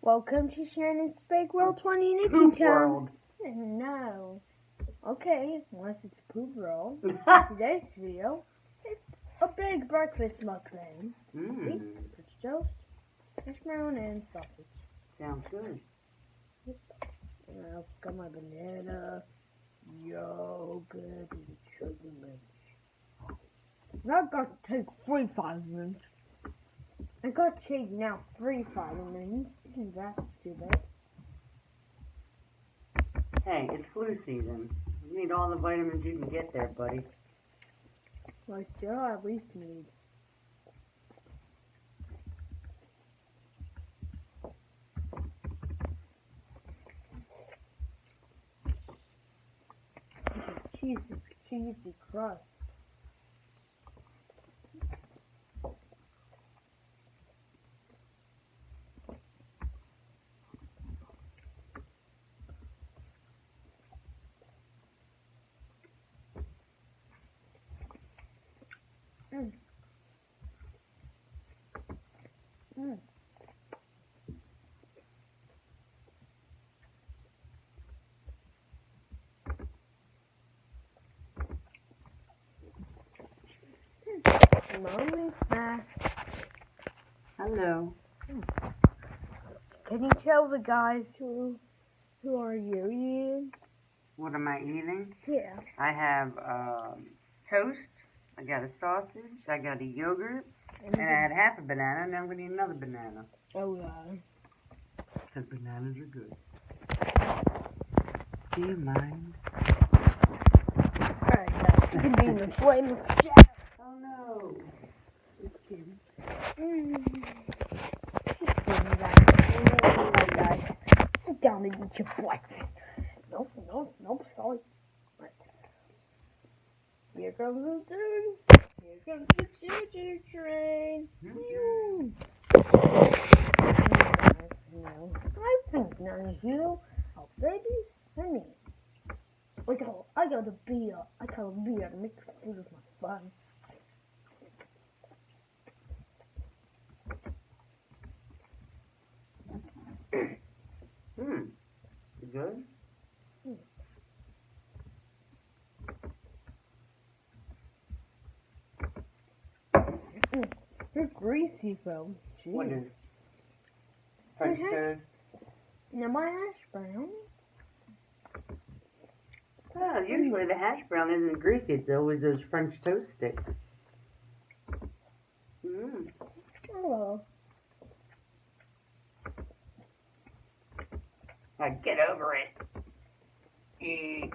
Welcome to Shannon's Big World 20 Knitting Poop Time. world. No. Okay, unless it's a poop roll. Today's video, it's a big breakfast mukbang. See? French toast, marshmallow, and sausage. Sounds good. And I also got my banana, yogurt, and sugar milk. That got to take 45 minutes. I got to take now 3 vitamins. Isn't that stupid? Hey, it's flu season. You need all the vitamins you can get there, buddy. Well, I still at least need. Cheesy crust. Mommy's back. Hello. Can you tell the guys who are you eating? What am I eating? Yeah. I have toast. I got a sausage. I got a yogurt. And I had half a banana, and I'm going to eat another banana. Oh, yeah. Because bananas are good. Do you mind? Alright, guys. You can be in the flame of shadow. Oh, no. Just kidding. Just kidding, guys. Alright, guys. Sit down and eat your breakfast. Nope, sorry. Right. Here comes the dude. Here comes the choo-choo train. I think none of you are babies and me. I got a beer. I got a beer to make food with my fun. Good? You're greasy, Phil. Jeez. What is? French toast? Now my hash brown. Well, usually the hash brown isn't greasy. It's always those French toast sticks. Oh. Get over it. Eat.